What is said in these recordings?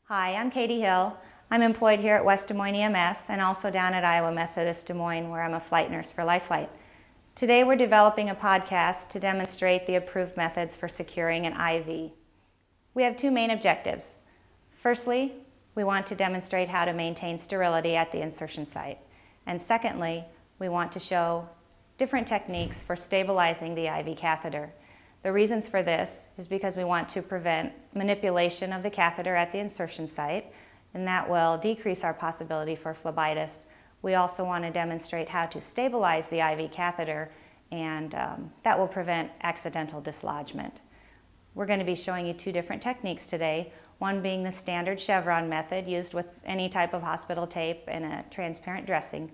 Hi, I'm Katie Hill. I'm employed here at West Des Moines EMS and also down at Iowa Methodist Des Moines, where I'm a flight nurse for LifeFlight. Today we're developing a podcast to demonstrate the approved methods for securing an IV. We have two main objectives. Firstly, we want to demonstrate how to maintain sterility at the insertion site. And secondly, we want to show different techniques for stabilizing the IV catheter. The reasons for this is because we want to prevent manipulation of the catheter at the insertion site, and that will decrease our possibility for phlebitis. We also want to demonstrate how to stabilize the IV catheter, and that will prevent accidental dislodgement. We're going to be showing you two different techniques today, one being the standard chevron method used with any type of hospital tape and a transparent dressing.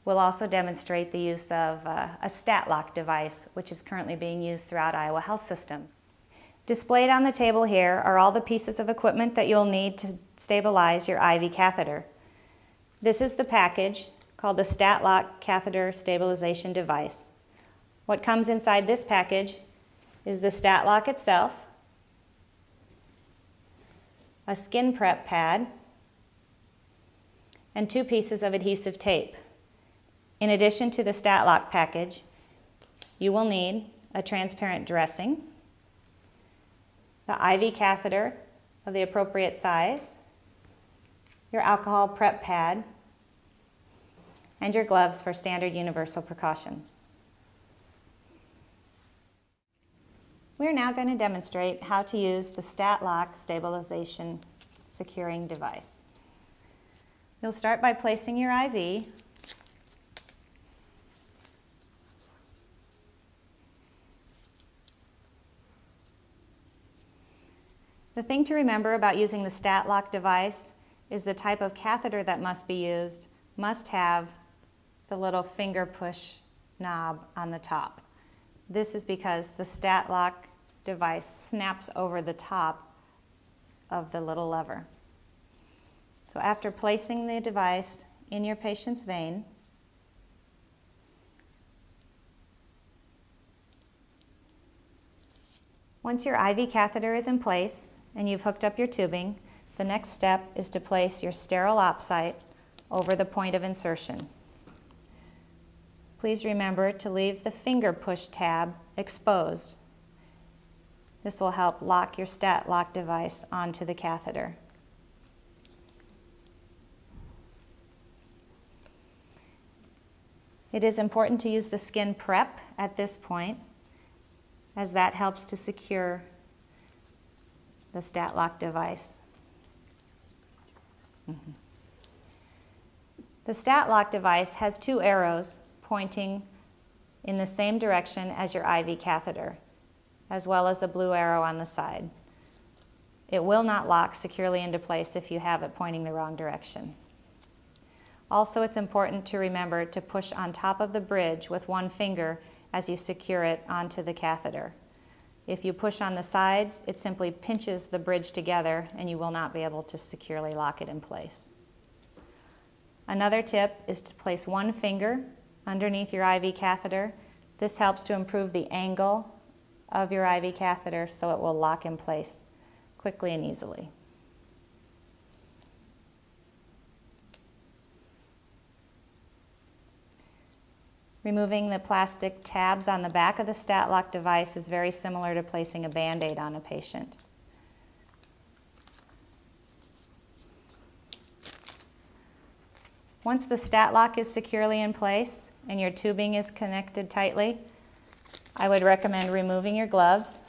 We'll also demonstrate the use of a stat lock device, which is currently being used throughout Iowa health systems. Displayed on the table here are all the pieces of equipment that you'll need to stabilize your IV catheter. This is the package called the Stat Lock Catheter Stabilization Device. What comes inside this package is the stat lock itself, a skin prep pad, and two pieces of adhesive tape. In addition to the stat lock package, you will need a transparent dressing, the IV catheter of the appropriate size, your alcohol prep pad, and your gloves for standard universal precautions. We're now going to demonstrate how to use the stat lock stabilization securing device. You'll start by placing your IV The thing to remember about using the stat lock device is the type of catheter that must be used must have the little finger push knob on the top. This is because the stat lock device snaps over the top of the little lever. So after placing the device in your patient's vein, once your IV catheter is in place and you've hooked up your tubing, the next step is to place your sterile op site over the point of insertion. Please remember to leave the finger push tab exposed. This will help lock your stat lock device onto the catheter. It is important to use the skin prep at this point, as that helps to secure the stat lock device. The stat lock device has two arrows pointing in the same direction as your IV catheter, as well as a blue arrow on the side. It will not lock securely into place if you have it pointing the wrong direction. Also, it's important to remember to push on top of the bridge with one finger as you secure it onto the catheter. If you push on the sides, it simply pinches the bridge together and you will not be able to securely lock it in place. Another tip is to place one finger underneath your IV catheter. This helps to improve the angle of your IV catheter so it will lock in place quickly and easily. Removing the plastic tabs on the back of the stat lock device is very similar to placing a Band-Aid on a patient. Once the stat lock is securely in place and your tubing is connected tightly, I would recommend removing your gloves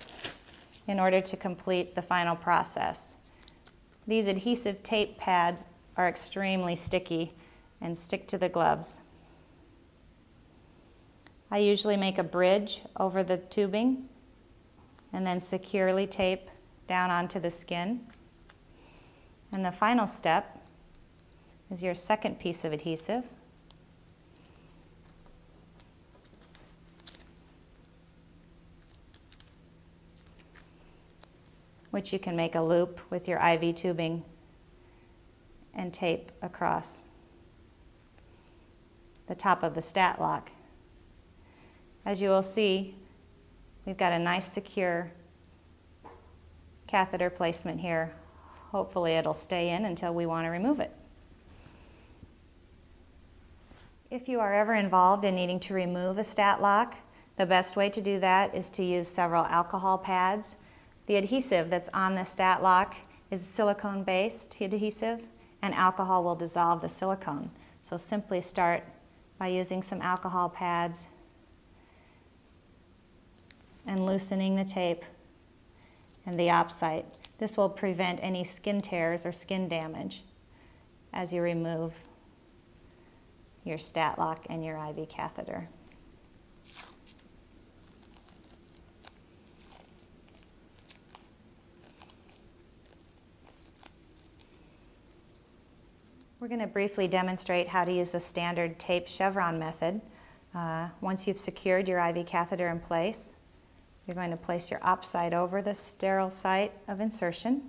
in order to complete the final process. These adhesive tape pads are extremely sticky and stick to the gloves. I usually make a bridge over the tubing and then securely tape down onto the skin. And the final step is your second piece of adhesive. Which you can make a loop with your IV tubing and tape across the top of the stat lock. As you will see, we've got a nice secure catheter placement here hopefully it'll stay in until we want to remove it. If you are ever involved in needing to remove a stat lock, the best way to do that is to use several alcohol pads. The adhesive that's on the stat lock is silicone-based adhesive, and alcohol will dissolve the silicone. So simply start by using some alcohol pads and loosening the tape and the op site. This will prevent any skin tears or skin damage as you remove your stat lock and your IV catheter. We're going to briefly demonstrate how to use the standard tape chevron method. Once you've secured your IV catheter in place, you're going to place your op site over the sterile site of insertion.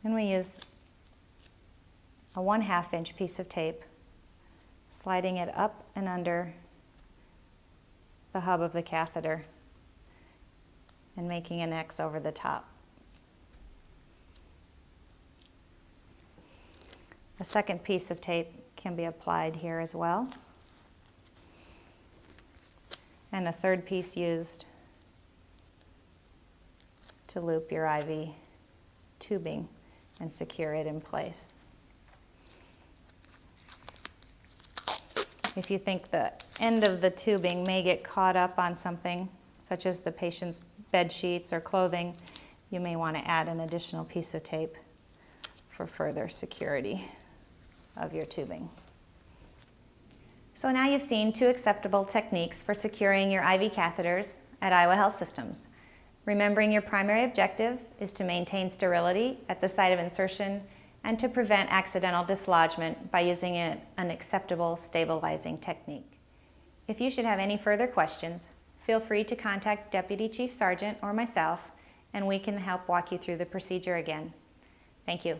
And we use a 1/2 inch piece of tape, sliding it up and under the hub of the catheter and making an X over the top. A second piece of tape can be applied here as well, and a third piece used to loop your IV tubing and secure it in place. If you think the end of the tubing may get caught up on something, such as the patient's bed sheets or clothing, you may want to add an additional piece of tape for further security of your tubing. So now you've seen 2 acceptable techniques for securing your IV catheters at Iowa Health Systems. Remembering your primary objective is to maintain sterility at the site of insertion and to prevent accidental dislodgement by using an acceptable stabilizing technique. If you should have any further questions, feel free to contact Deputy Chief Sergeant or myself, and we can help walk you through the procedure again. Thank you.